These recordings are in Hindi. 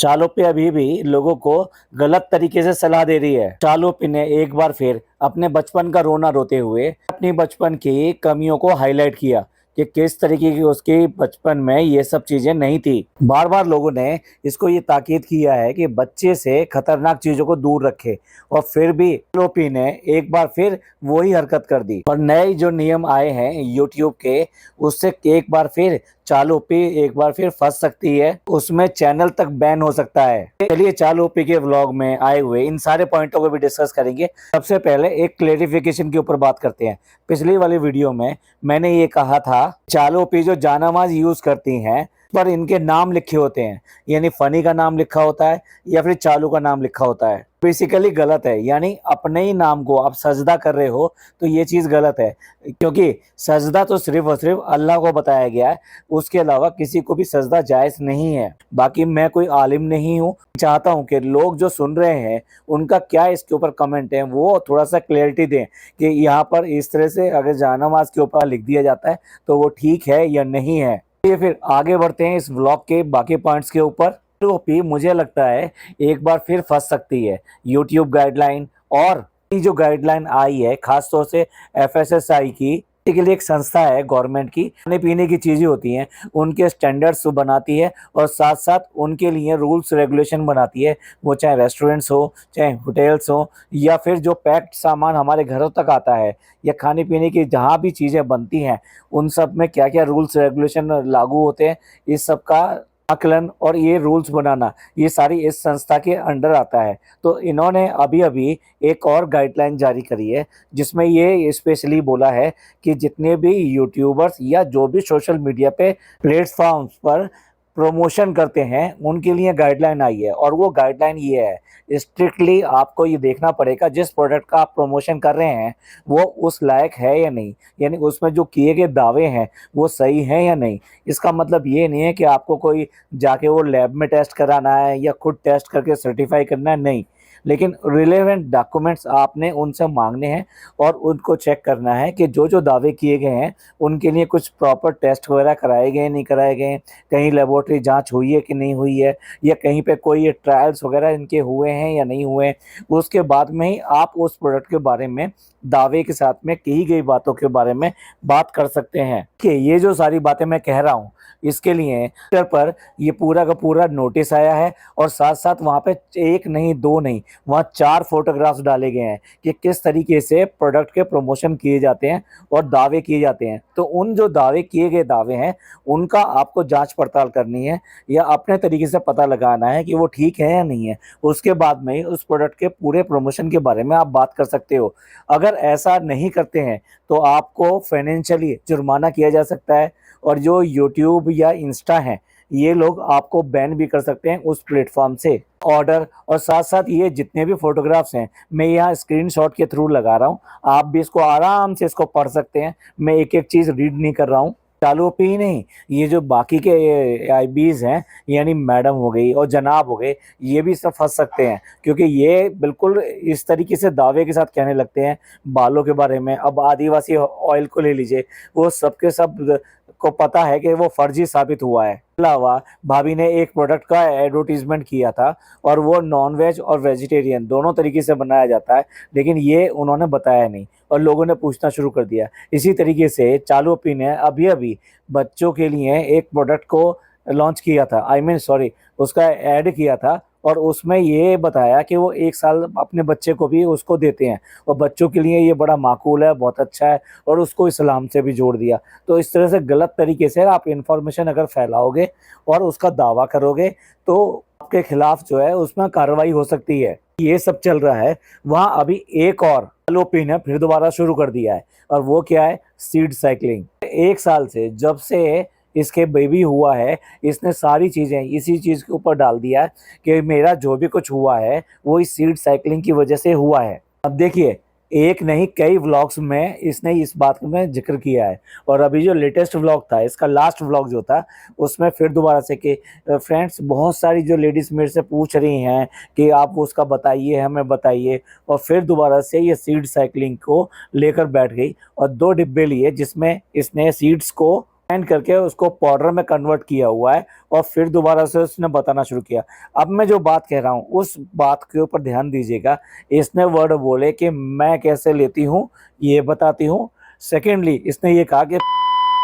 चालोपी अभी भी लोगों को गलत तरीके से सलाह दे रही है। चालोपी ने एक बार फिर अपने बचपन का रोना रोते हुए अपनी बचपन की कमियों को हाईलाइट किया कि किस तरीके की उसके बचपन में ये सब चीजें नहीं थी। बार बार लोगों ने इसको ये ताकीद किया है कि बच्चे से खतरनाक चीजों को दूर रखे, और फिर भी चालोपी ने एक बार फिर वही हरकत कर दी। और नए जो नियम आए हैं यूट्यूब के, उससे एक बार फिर चालोपी एक बार फिर फंस सकती है, उसमें चैनल तक बैन हो सकता है। चलिए चालोपी के व्लॉग में आए हुए इन सारे पॉइंटों को भी डिस्कस करेंगे। सबसे पहले एक क्लेरिफिकेशन के ऊपर बात करते हैं। पिछली वाली वीडियो में मैंने ये कहा था चालोपी जो जानामाज यूज करती हैं पर इनके नाम लिखे होते हैं, यानी फनी का नाम लिखा होता है या फिर चालू का नाम लिखा होता है, बेसिकली गलत है। यानी अपने ही नाम को आप सजदा कर रहे हो तो ये चीज गलत है, क्योंकि सजदा तो सिर्फ और सिर्फ अल्लाह को बताया गया है, उसके अलावा किसी को भी सजदा जायज नहीं है। बाकी मैं कोई आलिम नहीं हूँ, चाहता हूँ कि लोग जो सुन रहे हैं उनका क्या इसके ऊपर कमेंट है वो थोड़ा सा क्लैरिटी दें कि यहाँ पर इस तरह से अगर जानामाज के ऊपर लिख दिया जाता है तो वो ठीक है या नहीं है। ये फिर आगे बढ़ते हैं इस व्लॉग के बाकी पॉइंट्स के ऊपर। चालोपी मुझे लगता है एक बार फिर फंस सकती है यूट्यूब गाइडलाइन, और ये जो गाइडलाइन आई है खासतौर से एफएसएसआई की, के लिए एक संस्था है गवर्नमेंट की, खाने पीने की चीजें होती हैं उनके स्टैंडर्ड्स बनाती है और साथ साथ उनके लिए रूल्स रेगुलेशन बनाती है। वो चाहे रेस्टोरेंट्स हो, चाहे होटल्स हो, या फिर जो पैक्ड सामान हमारे घरों तक आता है, या खाने पीने की जहाँ भी चीजें बनती हैं उन सब में क्या क्या रूल्स रेगुलेशन लागू होते हैं, इस सब का आकलन और ये रूल्स बनाना ये सारी इस संस्था के अंडर आता है। तो इन्होंने अभी अभी एक और गाइडलाइन जारी करी है जिसमें ये स्पेशली बोला है कि जितने भी यूट्यूबर्स या जो भी सोशल मीडिया पे प्लेटफॉर्म्स पर प्रमोशन करते हैं उनके लिए गाइडलाइन आई है। और वो गाइडलाइन ये है, स्ट्रिक्टली आपको ये देखना पड़ेगा जिस प्रोडक्ट का आप प्रमोशन कर रहे हैं वो उस लायक है या नहीं, यानी उसमें जो किए गए दावे हैं वो सही हैं या नहीं। इसका मतलब ये नहीं है कि आपको कोई जाके वो लैब में टेस्ट कराना है या खुद टेस्ट करके सर्टिफाई करना है, नहीं, लेकिन रिलेवेंट डॉक्यूमेंट्स आपने उनसे मांगने हैं और उनको चेक करना है कि जो जो दावे किए गए हैं उनके लिए कुछ प्रॉपर टेस्ट वगैरह कराए गए नहीं कराए गए, कहीं लेबोरेटरी जांच हुई है कि नहीं हुई है, या कहीं पे कोई ट्रायल्स वगैरह इनके हुए हैं या नहीं हुए। उसके बाद में ही आप उस प्रोडक्ट के बारे में दावे के साथ में कही गई बातों के बारे में बात कर सकते हैं। कि ये जो सारी बातें मैं कह रहा हूँ इसके लिए ट्विटर पर ये पूरा का पूरा नोटिस आया है, और साथ साथ वहाँ पे एक नहीं दो नहीं वहाँ 4 फोटोग्राफ्स डाले गए हैं कि किस तरीके से प्रोडक्ट के प्रमोशन किए जाते हैं और दावे किए जाते हैं। तो उन जो दावे किए गए दावे हैं उनका आपको जांच पड़ताल करनी है या अपने तरीके से पता लगाना है कि वो ठीक है या नहीं है। उसके बाद में ही उस प्रोडक्ट के पूरे प्रमोशन के बारे में आप बात कर सकते हो। अगर ऐसा नहीं करते हैं तो आपको फाइनेंशियली जुर्माना किया जा सकता है, और जो यूट्यूब या इंस्टा है ये लोग आपको बैन भी कर सकते हैं उस प्लेटफॉर्म से। ऑर्डर और साथ साथ ये जितने भी फोटोग्राफ्स हैं मैं यहाँ स्क्रीनशॉट के थ्रू लगा रहा हूँ, आप भी इसको आराम से इसको पढ़ सकते हैं। मैं एक एक चीज़ रीड नहीं कर रहा हूँ। चालोपी ही नहीं, ये जो बाकी के आईबीज हैं यानी मैडम हो गई और जनाब हो गए, ये भी सब फंस सकते हैं, क्योंकि ये बिल्कुल इस तरीके से दावे के साथ कहने लगते हैं बालों के बारे में। अब आदिवासी ऑयल को ले लीजिए, वो सबके सब को पता है कि वो फर्जी साबित हुआ है। अलावा भाभी ने एक प्रोडक्ट का एडवर्टीजमेंट किया था और वो नॉन वेज और वेजिटेरियन दोनों तरीके से बनाया जाता है, लेकिन ये उन्होंने बताया नहीं और लोगों ने पूछना शुरू कर दिया। इसी तरीके से चालोपी ने अभी अभी बच्चों के लिए एक प्रोडक्ट को लॉन्च किया था, सॉरी उसका ऐड किया था, और उसमें ये बताया कि वो 1 साल अपने बच्चे को भी उसको देते हैं और बच्चों के लिए ये बड़ा माकूल है, बहुत अच्छा है, और उसको इस्लाम से भी जोड़ दिया। तो इस तरह से गलत तरीके से आप इंफॉर्मेशन अगर फैलाओगे और उसका दावा करोगे तो आपके खिलाफ जो है उसमें कार्रवाई हो सकती है। ये सब चल रहा है, वहाँ अभी एक और चालोपी ने फिर दोबारा शुरू कर दिया है, और वो क्या है, सीड साइकिलिंग। 1 साल से जब से इसके बेबी हुआ है इसने सारी चीज़ें इसी चीज़ के ऊपर डाल दिया है कि मेरा जो भी कुछ हुआ है वो इस सीड साइकिलिंग की वजह से हुआ है। अब देखिए एक नहीं कई व्लॉग्स में इसने इस बात में जिक्र किया है, और अभी जो लेटेस्ट व्लॉग था इसका लास्ट व्लॉग जो था उसमें फिर दोबारा से कि फ्रेंड्स बहुत सारी जो लेडीज़ मेरे से पूछ रही हैं कि आप उसका बताइए हमें बताइए, और फिर दोबारा से ये सीड साइकिलिंग को लेकर बैठ गई और 2 डिब्बे लिए जिसमें इसने सीड्स को ग्राइंड करके उसको पाउडर में कन्वर्ट किया हुआ है और फिर दोबारा से उसने बताना शुरू किया। अब मैं जो बात कह रहा हूँ उस बात के ऊपर ध्यान दीजिएगा। इसने वर्ड बोले कि मैं कैसे लेती हूँ ये बताती हूँ। सेकेंडली इसने ये कहा कि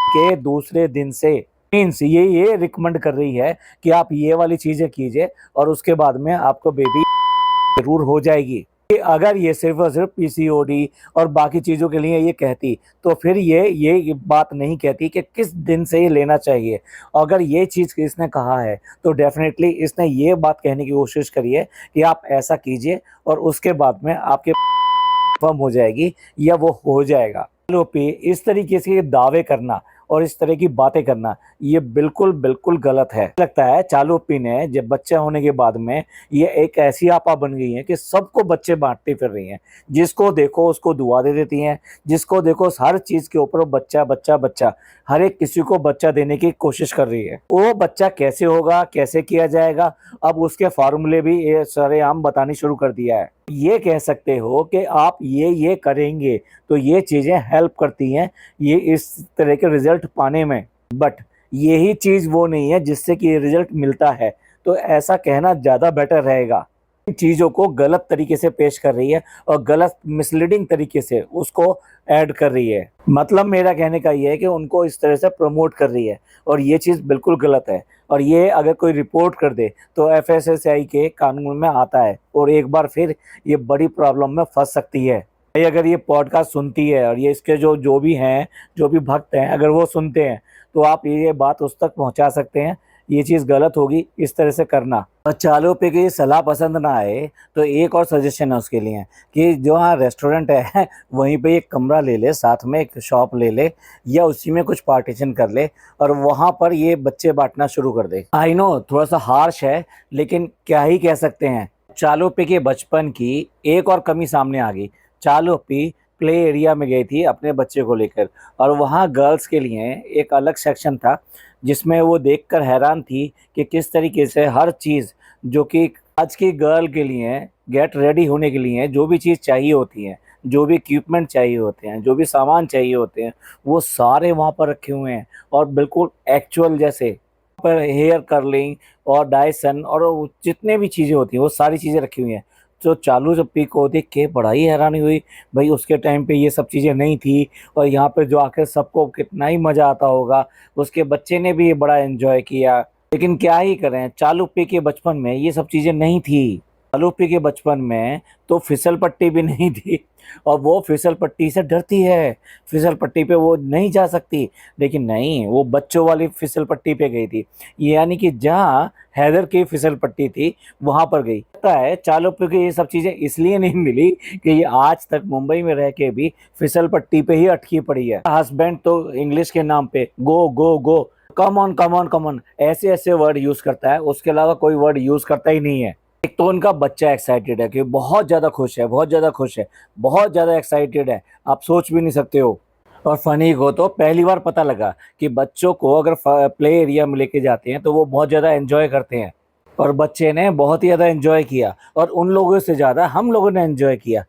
के दूसरे दिन से, मीन्स ये रिकमेंड कर रही है कि आप ये वाली चीजें कीजिए और उसके बाद में आपको बेबी जरूर हो जाएगी। अगर ये सिर्फ और सिर्फ पीसीओडी और बाकी चीजों के लिए ये कहती तो फिर ये बात नहीं कहती कि किस दिन से ये लेना चाहिए। अगर ये चीज इसने कहा है तो डेफिनेटली इसने ये बात कहने की कोशिश करी है कि आप ऐसा कीजिए और उसके बाद में आपके फर्म हो जाएगी या वो हो जाएगा। पे इस तरीके से दावे करना और इस तरह की बातें करना ये बिल्कुल बिल्कुल गलत है। लगता है चालुपी ने जब बच्चा होने के बाद में ये एक ऐसी आपा बन गई है कि सबको बच्चे बांटती फिर रही हैं। जिसको देखो उसको दुआ दे देती हैं, जिसको देखो हर चीज के ऊपर बच्चा बच्चा बच्चा, हर एक किसी को बच्चा देने की कोशिश कर रही है। वो बच्चा कैसे होगा, कैसे किया जाएगा, अब उसके फार्मूले भी ये सरेआम बतानी शुरू कर दिया है। ये कह सकते हो कि आप ये करेंगे तो ये चीजें हेल्प करती हैं ये इस तरह के रिजल्ट पाने में, बट यही चीज वो नहीं है जिससे कि ये रिजल्ट मिलता है। तो ऐसा कहना ज्यादा बेटर रहेगा। इन चीजों को गलत तरीके से पेश कर रही है और गलत मिसलीडिंग तरीके से उसको ऐड कर रही है। मतलब मेरा कहने का ये है कि उनको इस तरह से प्रमोट कर रही है और ये चीज़ बिल्कुल गलत है। और ये अगर कोई रिपोर्ट कर दे तो एफएसएसआई के कानून में आता है और एक बार फिर ये बड़ी प्रॉब्लम में फंस सकती है। अगर ये पॉडकास्ट सुनती है और ये इसके जो भी हैं, जो भी भक्त हैं, अगर वो सुनते हैं तो आप ये बात उस तक पहुंचा सकते हैं। ये चीज़ गलत होगी इस तरह से करना। और चालुपी की सलाह पसंद ना आए तो एक और सजेशन है उसके लिए कि जो हाँ रेस्टोरेंट है वहीं पे एक कमरा ले ले, साथ में एक शॉप ले ले या उसी में कुछ पार्टीशन कर ले और वहाँ पर ये बच्चे बांटना शुरू कर दे। आई नो थोड़ा सा हार्श है लेकिन क्या ही कह सकते हैं। चालुपी के बचपन की एक और कमी सामने आ गई। चालुपी प्ले एरिया में गई थी अपने बच्चे को लेकर और वहाँ गर्ल्स के लिए एक अलग सेक्शन था जिसमें वो देखकर हैरान थी कि किस तरीके से हर चीज़ जो कि आज की गर्ल के लिए गेट रेडी होने के लिए जो भी चीज़ चाहिए होती है, जो भी इक्विपमेंट चाहिए होते हैं, जो भी सामान चाहिए होते हैं, वो सारे वहाँ पर रखे हुए हैं और बिल्कुल एक्चुअल जैसे पर हेयर कर्लिंग और डायसन और जितने भी चीज़ें होती हैं वो सारी चीज़ें रखी हुई हैं। तो चालुपी को देख के बड़ा ही हैरानी हुई। भाई उसके टाइम पे ये सब चीज़ें नहीं थी और यहाँ पे जो आकर सबको कितना ही मज़ा आता होगा। उसके बच्चे ने भी बड़ा एंजॉय किया। लेकिन क्या ही करें, चालुपी के बचपन में ये सब चीज़ें नहीं थी। चालुपी के बचपन में तो फिसल पट्टी भी नहीं थी और वो फिसल पट्टी से डरती है। फिसल पट्टी पे वो नहीं जा सकती, लेकिन नहीं, वो बच्चों वाली फिसल पट्टी पे गई थी। यानी कि जहाँ हैदर की फिसल पट्टी थी वहाँ पर गई। लगता है चालुपी की ये सब चीज़ें इसलिए नहीं मिली कि ये आज तक मुंबई में रह के भी फिसल पट्टी पे ही अटकी पड़ी है। हस्बैंड तो इंग्लिश के नाम पे go go go, come on come on come on, ऐसे ऐसे वर्ड यूज़ करता है, उसके अलावा कोई वर्ड यूज़ करता ही नहीं है। एक तो उनका बच्चा एक्साइटेड है कि बहुत ज़्यादा खुश है, बहुत ज़्यादा खुश है, बहुत ज़्यादा एक्साइटेड है, आप सोच भी नहीं सकते हो। और फनी को तो पहली बार पता लगा कि बच्चों को अगर प्ले एरिया में लेके जाते हैं तो वो बहुत ज़्यादा एंजॉय करते हैं और बच्चे ने बहुत ही ज़्यादा एंजॉय किया और उन लोगों से ज़्यादा हम लोगों ने एंजॉय किया।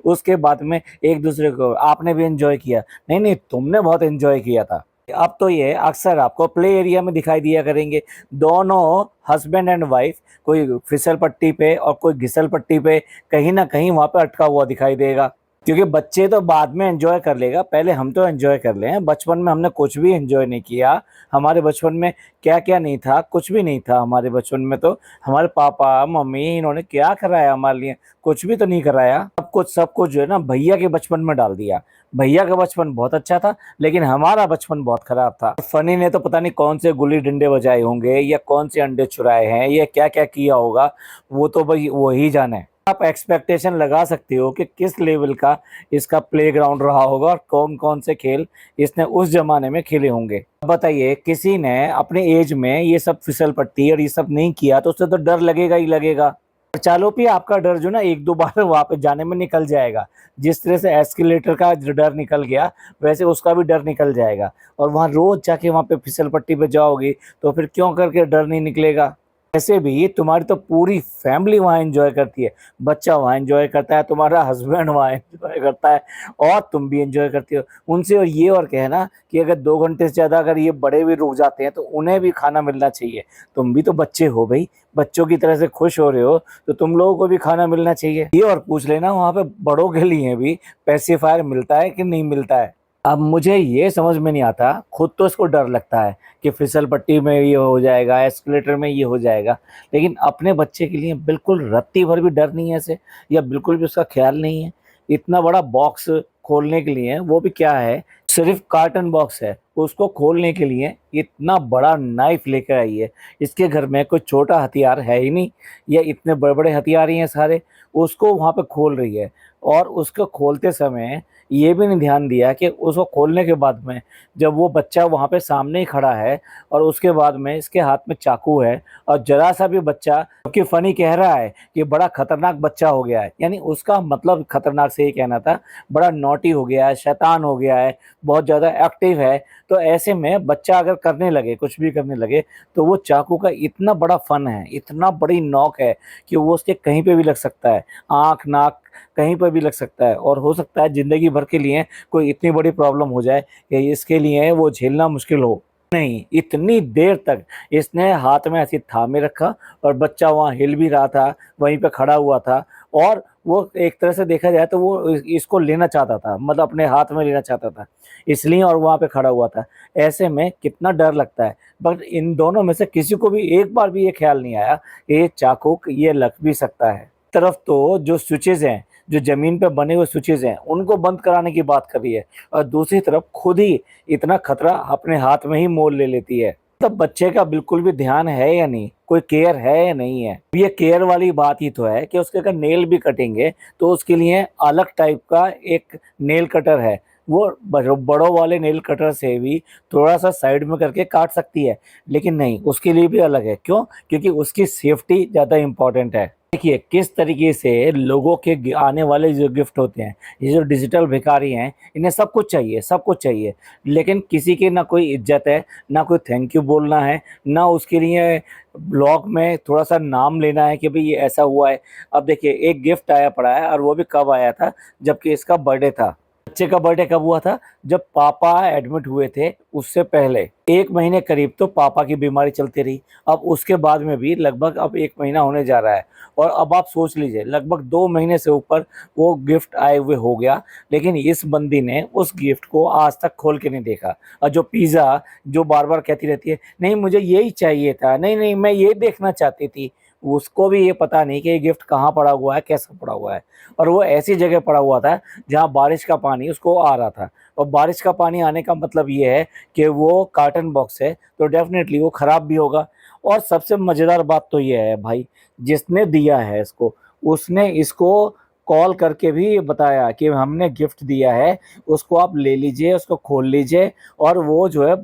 उसके बाद में एक दूसरे को आपने भी एंजॉय किया, नहीं नहीं तुमने बहुत एंजॉय किया था। अब तो ये अक्सर आपको प्ले एरिया में दिखाई दिया करेंगे, दोनों हस्बैंड एंड वाइफ कोई फिसल पट्टी पे और कोई घिसल पट्टी पे कहीं ना कहीं वहाँ पे अटका हुआ दिखाई देगा। क्योंकि बच्चे तो बाद में एंजॉय कर लेगा, पहले हम तो एंजॉय कर लें। बचपन में हमने कुछ भी एंजॉय नहीं किया। हमारे बचपन में क्या क्या नहीं था, कुछ भी नहीं था हमारे बचपन में। तो हमारे पापा मम्मी इन्होंने क्या कराया हमारे लिए, कुछ भी तो नहीं कराया। सब कुछ जो है ना भैया के बचपन में डाल दिया। भैया का बचपन बहुत अच्छा था लेकिन हमारा बचपन बहुत खराब था। फनी ने तो पता नहीं कौन से गुल्ली डंडे बजाए होंगे या कौन से अंडे चुराए हैं या क्या क्या किया होगा, वो तो भाई वही जाने। आप एक्सपेक्टेशन लगा सकते हो कि किस लेवल का इसका प्लेग्राउंड रहा होगा और कौन कौन से खेल इसने उस जमाने में खेले होंगे। बताइए किसी ने अपने एज में ये सब फिसल पट्टी और ये सब नहीं किया तो उससे तो डर लगेगा ही लगेगा। चालुपी आपका डर जो ना एक दो बार वहां पे जाने में निकल जाएगा। जिस तरह से एस्केलेटर का डर निकल गया वैसे उसका भी डर निकल जाएगा और वहां रोज जाके वहां पे फिसल पट्टी पे जाओगे तो फिर क्यों करके डर नहीं निकलेगा। ऐसे भी तुम्हारी तो पूरी फैमिली वहाँ एंजॉय करती है, बच्चा वहाँ एंजॉय करता है, तुम्हारा हस्बैंड वहाँ एंजॉय करता है और तुम भी एंजॉय करती हो उनसे। और ये और कहना कि अगर 2 घंटे से ज़्यादा अगर ये बड़े भी रुक जाते हैं तो उन्हें भी खाना मिलना चाहिए। तुम भी तो बच्चे हो भाई, बच्चों की तरह से खुश हो रहे हो तो तुम लोगों को भी खाना मिलना चाहिए। ये और पूछ लेना वहाँ पे बड़ों के लिए भी पेसिफायर मिलता है कि नहीं मिलता है। अब मुझे ये समझ में नहीं आता, खुद तो इसको डर लगता है कि फिसल पट्टी में ये हो जाएगा, एस्केलेटर में ये हो जाएगा, लेकिन अपने बच्चे के लिए बिल्कुल रत्ती भर भी डर नहीं है ऐसे, या बिल्कुल भी उसका ख्याल नहीं है। इतना बड़ा बॉक्स खोलने के लिए, वो भी क्या है, सिर्फ कार्टन बॉक्स है, उसको खोलने के लिए इतना बड़ा नाइफ लेकर आई है। इसके घर में कोई छोटा हथियार है ही नहीं, या इतने बड़े बड़े हथियार ही हैं सारे, उसको वहाँ पे खोल रही है। और उसको खोलते समय ये भी नहीं ध्यान दिया कि उसको खोलने के बाद में जब वो बच्चा वहाँ पे सामने ही खड़ा है और उसके बाद में इसके हाथ में चाकू है, और जरा सा भी बच्चा कि फनी कह रहा है कि बड़ा खतरनाक बच्चा हो गया है, यानी उसका मतलब खतरनाक से ये कहना था बड़ा नॉटी हो गया है, शैतान हो गया है, बहुत ज़्यादा एक्टिव है। तो ऐसे में बच्चा अगर करने लगे, कुछ भी करने लगे, तो वो चाकू का इतना बड़ा फन है, इतना बड़ी नोक है कि वो उसके कहीं पे भी लग सकता है, आँख नाक कहीं पर भी लग सकता है, और हो सकता है ज़िंदगी भर के लिए कोई इतनी बड़ी प्रॉब्लम हो जाए कि इसके लिए वो झेलना मुश्किल हो। नहीं, इतनी देर तक इसने हाथ में ऐसे थामे रखा और बच्चा वहाँ हिल भी रहा था, वहीं पे खड़ा हुआ था, और वो एक तरह से देखा जाए तो वो इसको लेना चाहता था, मतलब अपने हाथ में लेना चाहता था, इसलिए और वहाँ पे खड़ा हुआ था। ऐसे में कितना डर लगता है। बट इन दोनों में से किसी को भी एक बार भी ये ख्याल नहीं आया कि ये चाकू ये लग भी सकता है। तरफ तो जो स्विचेज़ हैं, जो ज़मीन पे बने हुए स्विचेज़ हैं, उनको बंद कराने की बात कर रही है, और दूसरी तरफ खुद ही इतना खतरा अपने हाथ में ही मोल ले लेती है। तब बच्चे का बिल्कुल भी ध्यान है या नहीं, कोई केयर है या नहीं है। ये केयर वाली बात ही तो है कि उसके अगर नेल भी कटेंगे तो उसके लिए अलग टाइप का एक नेल कटर है, वो बड़ों वाले नेल कटर से भी थोड़ा सा साइड में करके काट सकती है, लेकिन नहीं, उसके लिए भी अलग है। क्यों? क्योंकि उसकी सेफ्टी ज़्यादा इम्पोर्टेंट है। देखिए किस तरीके से लोगों के आने वाले जो गिफ्ट होते हैं, ये जो डिजिटल भिखारी हैं, इन्हें सब कुछ चाहिए, सब कुछ चाहिए, लेकिन किसी की ना कोई इज्जत है, ना कोई थैंक यू बोलना है, ना उसके लिए ब्लॉग में थोड़ा सा नाम लेना है कि भाई ये ऐसा हुआ है। अब देखिए एक गिफ्ट आया पड़ा है, और वो भी कब आया था, जबकि इसका बर्थडे था। बच्चे का बर्थडे कब हुआ था? जब पापा एडमिट हुए थे, उससे पहले 1 महीने करीब तो पापा की बीमारी चलती रही। अब उसके बाद में भी लगभग अब 1 महीना होने जा रहा है, और अब आप सोच लीजिए लगभग 2 महीने से ऊपर वो गिफ्ट आए हुए हो गया, लेकिन इस बंदी ने उस गिफ्ट को आज तक खोल के नहीं देखा। और जो पिज़्ज़ा जो बार बार कहती रहती है, नहीं मुझे यही चाहिए था, नहीं नहीं मैं ये देखना चाहती थी, उसको भी ये पता नहीं कि ये गिफ्ट कहाँ पड़ा हुआ है, कैसा पड़ा हुआ है। और वो ऐसी जगह पड़ा हुआ था जहाँ बारिश का पानी उसको आ रहा था, और बारिश का पानी आने का मतलब ये है कि वो कार्टन बॉक्स है, तो डेफ़िनेटली वो ख़राब भी होगा। और सबसे मज़ेदार बात तो ये है भाई, जिसने दिया है इसको, उसने इसको कॉल करके भी बताया कि हमने गिफ्ट दिया है, उसको आप ले लीजिए, उसको खोल लीजिए, और वो जो है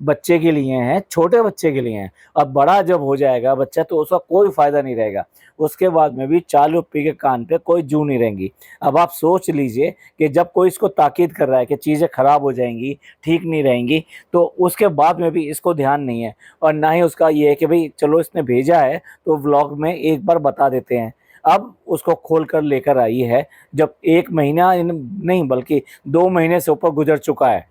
बच्चे के लिए है, छोटे बच्चे के लिए है। अब बड़ा जब हो जाएगा बच्चा तो उसका कोई फ़ायदा नहीं रहेगा, उसके बाद में भी चालू पी के कान पे कोई जू नहीं रहेंगी। अब आप सोच लीजिए कि जब कोई इसको ताकीद कर रहा है कि चीज़ें ख़राब हो जाएँगी, ठीक नहीं रहेंगी, तो उसके बाद में भी इसको ध्यान नहीं है, और ना ही उसका ये है कि भई चलो इसने भेजा है तो व्लॉग में एक बार बता देते हैं। अब उसको खोल कर लेकर आई है, जब 1 महीना नहीं बल्कि 2 महीने से ऊपर गुज़र चुका है।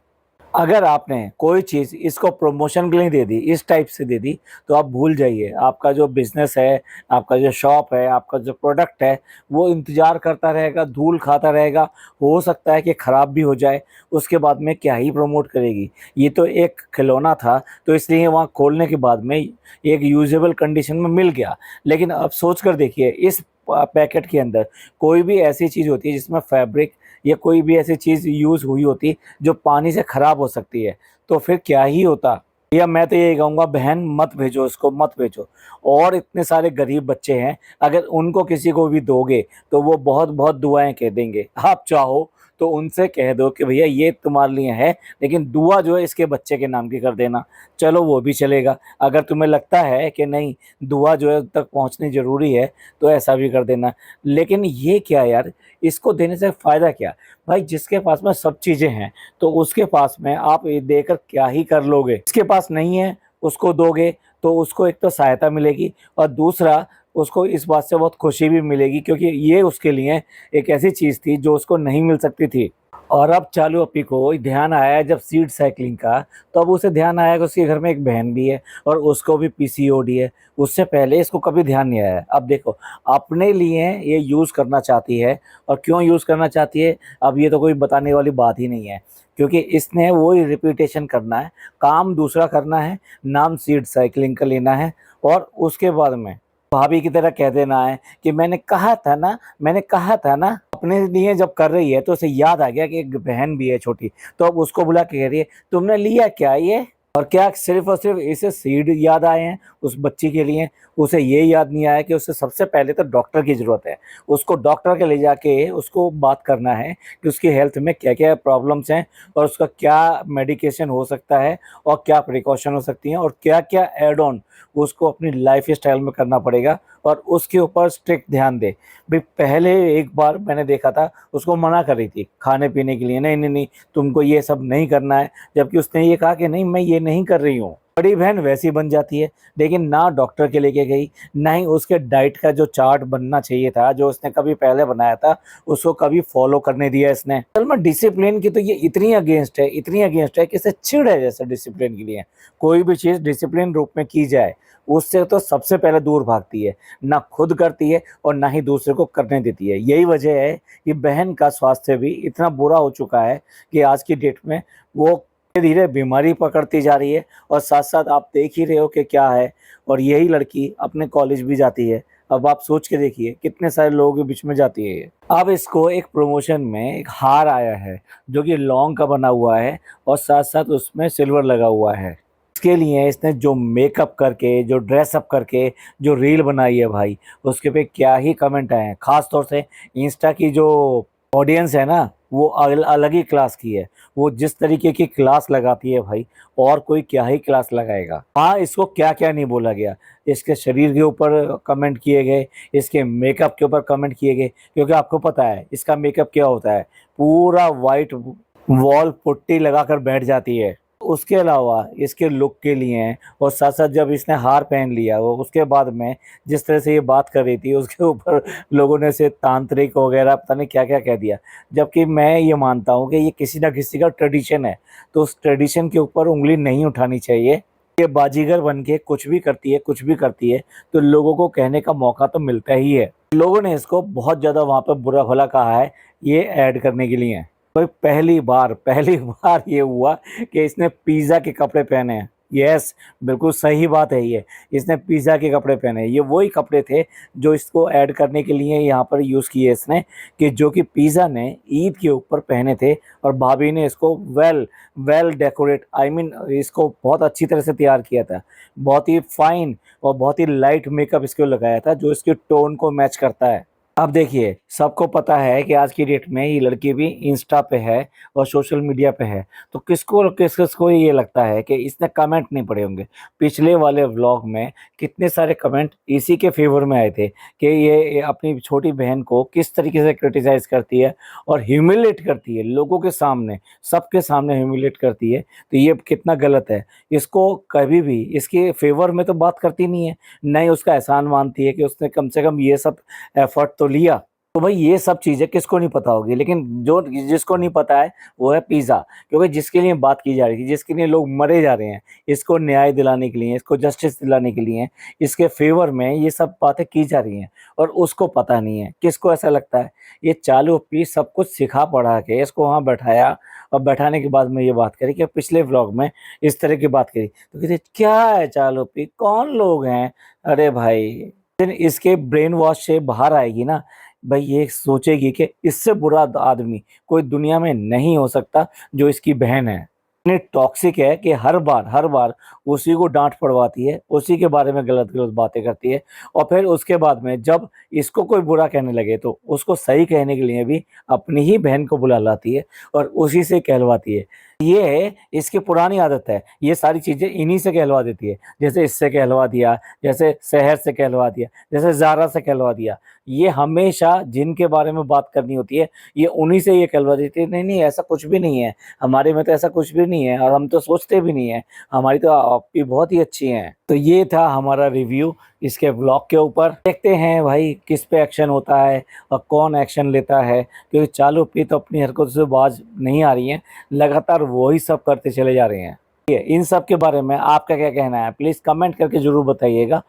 अगर आपने कोई चीज़ इसको प्रमोशन के लिए दे दी, इस टाइप से दे दी, तो आप भूल जाइए, आपका जो बिज़नेस है, आपका जो शॉप है, आपका जो प्रोडक्ट है, वो इंतज़ार करता रहेगा, धूल खाता रहेगा, हो सकता है कि ख़राब भी हो जाए, उसके बाद में क्या ही प्रमोट करेगी। ये तो एक खिलौना था, तो इसलिए वहाँ खोलने के बाद में एक यूज़ेबल कंडीशन में मिल गया। लेकिन अब सोच कर देखिए, इस पैकेट के अंदर कोई भी ऐसी चीज़ होती है जिसमें फैब्रिक या कोई भी ऐसी चीज़ यूज़ हुई होती जो पानी से ख़राब हो सकती है, तो फिर क्या ही होता। या मैं तो यही कहूँगा, बहन मत भेजो इसको, मत भेजो। और इतने सारे गरीब बच्चे हैं, अगर उनको किसी को भी दोगे तो वो बहुत बहुत दुआएं कह देंगे। आप चाहो तो उनसे कह दो कि भैया ये तुम्हारे लिए है, लेकिन दुआ जो है इसके बच्चे के नाम की कर देना, चलो वो भी चलेगा। अगर तुम्हें लगता है कि नहीं दुआ जो है उन तक पहुँचनी ज़रूरी है, तो ऐसा भी कर देना। लेकिन ये क्या यार, इसको देने से फ़ायदा क्या? भाई जिसके पास में सब चीज़ें हैं, तो उसके पास में आप ये देकर क्या ही कर लोगे? जिसके पास नहीं है उसको दोगे तो उसको एक तो सहायता मिलेगी और दूसरा उसको इस बात से बहुत खुशी भी मिलेगी, क्योंकि ये उसके लिए एक ऐसी चीज़ थी जो उसको नहीं मिल सकती थी। और अब चालू अप्पी को ध्यान आया जब सीड साइकिलिंग का, तो अब उसे ध्यान आया कि उसके घर में एक बहन भी है और उसको भी पीसीओडी है। उससे पहले इसको कभी ध्यान नहीं आया। अब देखो, अपने लिए ये यूज़ करना चाहती है, और क्यों यूज़ करना चाहती है अब ये तो कोई बताने वाली बात ही नहीं है, क्योंकि इसने वही रिपीटेशन करना है, काम दूसरा करना है, नाम सीड साइकिलिंग का लेना है, और उसके बाद में भाभी की तरह कह देना है कि मैंने कहा था ना, मैंने कहा था ना। अपने लिए जब कर रही है तो उसे याद आ गया कि एक बहन भी है छोटी, तो अब उसको बुला के कह रही है तुमने लिया क्या ये? और क्या सिर्फ और सिर्फ इसे सीड याद आए हैं उस बच्ची के लिए? उसे ये याद नहीं आया कि उसे सबसे पहले तो डॉक्टर की ज़रूरत है। उसको डॉक्टर के ले जाके उसको बात करना है कि उसकी हेल्थ में क्या क्या प्रॉब्लम्स हैं, और उसका क्या मेडिकेशन हो सकता है, और क्या प्रिकॉशन हो सकती हैं, और क्या क्या एड ऑन उसको अपनी लाइफ स्टाइल में करना पड़ेगा, और उसके ऊपर स्ट्रिक्ट ध्यान दे। भाई पहले एक बार मैंने देखा था उसको मना कर रही थी खाने पीने के लिए, नहीं नहीं नहीं तुमको ये सब नहीं करना है, जबकि उसने ये कहा कि नहीं मैं ये नहीं कर रही हूँ। बड़ी बहन वैसी बन जाती है, लेकिन ना डॉक्टर के लेके गई, ना ही उसके डाइट का जो चार्ट बनना चाहिए था जो उसने कभी पहले बनाया था उसको कभी फॉलो करने दिया इसने। असल में डिसिप्लिन की तो ये इतनी अगेंस्ट है, इतनी अगेंस्ट है कि इसे चिढ़ है जैसे डिसिप्लिन के लिए। कोई भी चीज़ डिसिप्लिन रूप में की जाए उससे तो सबसे पहले दूर भागती है, ना खुद करती है और ना ही दूसरे को करने देती है। यही वजह है कि बहन का स्वास्थ्य भी इतना बुरा हो चुका है कि आज की डेट में वो धीरे धीरे बीमारी पकड़ती जा रही है, और साथ साथ आप देख ही रहे हो कि क्या है। और यही लड़की अपने कॉलेज भी जाती है। अब आप सोच के देखिए कितने सारे लोगों के बीच में जाती है ये। अब इसको एक प्रमोशन में एक हार आया है जो कि लौंग का बना हुआ है, और साथ साथ उसमें सिल्वर लगा हुआ है। इसके लिए इसने जो मेकअप करके, जो ड्रेसअप करके जो रील बनाई है भाई, उसके पे क्या ही कमेंट आए हैं। ख़ास तौर से इंस्टा की जो ऑडियंस है ना, वो अलग ही क्लास की है। वो जिस तरीके की क्लास लगाती है भाई, और कोई क्या ही क्लास लगाएगा। हाँ, इसको क्या क्या नहीं बोला गया। इसके शरीर के ऊपर कमेंट किए गए, इसके मेकअप के ऊपर कमेंट किए गए, क्योंकि आपको पता है इसका मेकअप क्या होता है, पूरा वाइट वॉल पुट्टी लगाकर बैठ जाती है। उसके अलावा इसके लुक के लिए हैं, और साथ साथ जब इसने हार पहन लिया वो उसके बाद में जिस तरह से ये बात कर रही थी उसके ऊपर लोगों ने इसे तांत्रिक वगैरह पता नहीं क्या क्या कह दिया। जबकि मैं ये मानता हूँ कि ये किसी ना किसी का ट्रेडिशन है, तो उस ट्रेडिशन के ऊपर उंगली नहीं उठानी चाहिए। ये बाजीगर बन के कुछ भी करती है, कुछ भी करती है, तो लोगों को कहने का मौका तो मिलता ही है। लोगों ने इसको बहुत ज़्यादा वहाँ पर बुरा भला कहा है ये ऐड करने के लिए। भाई पहली बार ये हुआ कि इसने पिज़्ज़ा के कपड़े पहने हैं। यस, बिल्कुल सही बात है ये। इसने पिज़्ज़ा के कपड़े पहने हैं। ये वही कपड़े थे जो इसको ऐड करने के लिए यहाँ पर यूज़ किए इसने, कि जो कि पिज़्ज़ा ने ईद के ऊपर पहने थे, और भाभी ने इसको वेल डेकोरेट आई मीन इसको बहुत अच्छी तरह से तैयार किया था। बहुत ही फाइन और बहुत ही लाइट मेकअप इसको लगाया था जो इसके टोन को मैच करता है। अब देखिए, सबको पता है कि आज की डेट में ये लड़की भी इंस्टा पे है और सोशल मीडिया पे है, तो किस-किस को ये लगता है कि इसने कमेंट नहीं पढ़े होंगे। पिछले वाले व्लॉग में कितने सारे कमेंट इसी के फ़ेवर में आए थे कि ये अपनी छोटी बहन को किस तरीके से क्रिटिसाइज़ करती है और ह्यूमिलेट करती है लोगों के सामने, सबके सामने ह्यूमिलेट करती है, तो ये कितना गलत है। इसको कभी भी इसके फ़ेवर में तो बात करती नहीं है, ना ही उसका एहसान मानती है कि उसने कम से कम ये सब एफर्ट तो लिया। तो भाई ये सब चीज़ें किसको नहीं पता होगी, लेकिन जो जिसको नहीं पता है वो है पिज़्ज़ा। क्योंकि जिसके लिए बात की जा रही थी, जिसके लिए लोग मरे जा रहे हैं, इसको न्याय दिलाने के लिए, इसको जस्टिस दिलाने के लिए, इसके फ़ेवर में ये सब बातें की जा रही हैं, और उसको पता नहीं है। किसको ऐसा लगता है? ये चालू पीस सब कुछ सिखा पढ़ा के इसको वहाँ बैठाया, और बैठाने के बाद में ये बात करी कि पिछले व्लॉग में इस तरह की बात करी। तो कहते क्या है चालू पी, कौन लोग हैं? अरे भाई, फिर इसके ब्रेन वॉश से बाहर आएगी ना, भाई ये सोचेगी कि इससे बुरा आदमी कोई दुनिया में नहीं हो सकता जो इसकी बहन है। इतनी टॉक्सिक है कि हर बार उसी को डांट पड़वाती है, उसी के बारे में गलत-गलत बातें करती है, और फिर उसके बाद में जब इसको कोई बुरा कहने लगे तो उसको सही कहने के लिए भी अपनी ही बहन को बुला लाती है और उसी से कहलवाती है। ये इसकी पुरानी आदत है, ये सारी चीज़ें इन्हीं से कहलवा देती है। जैसे इससे कहलवा दिया, जैसे शहर से कहलवा दिया, जैसे ज़ारा से कहलवा दिया। ये हमेशा जिनके बारे में बात करनी होती है, ये उन्हीं से ये कहलवा देती है, नहीं, नहीं ऐसा कुछ भी नहीं है, हमारे में तो ऐसा कुछ भी नहीं है, और हम तो सोचते भी नहीं है, हमारी तो आपकी बहुत ही अच्छी हैं। तो ये था हमारा रिव्यू इसके ब्लॉग के ऊपर। देखते हैं भाई किस पे एक्शन होता है और कौन एक्शन लेता है, क्योंकि चालू पी तो अपनी हरकतों से बाज नहीं आ रही हैं, लगातार वही सब करते चले जा रहे हैं। ठीक है, इन सब के बारे में आपका क्या कहना है प्लीज़ कमेंट करके ज़रूर बताइएगा।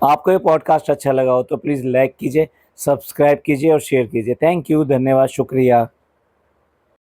आपको ये पॉडकास्ट अच्छा लगा हो तो प्लीज़ लाइक कीजिए, सब्सक्राइब कीजिए और शेयर कीजिए। थैंक यू, धन्यवाद, शुक्रिया।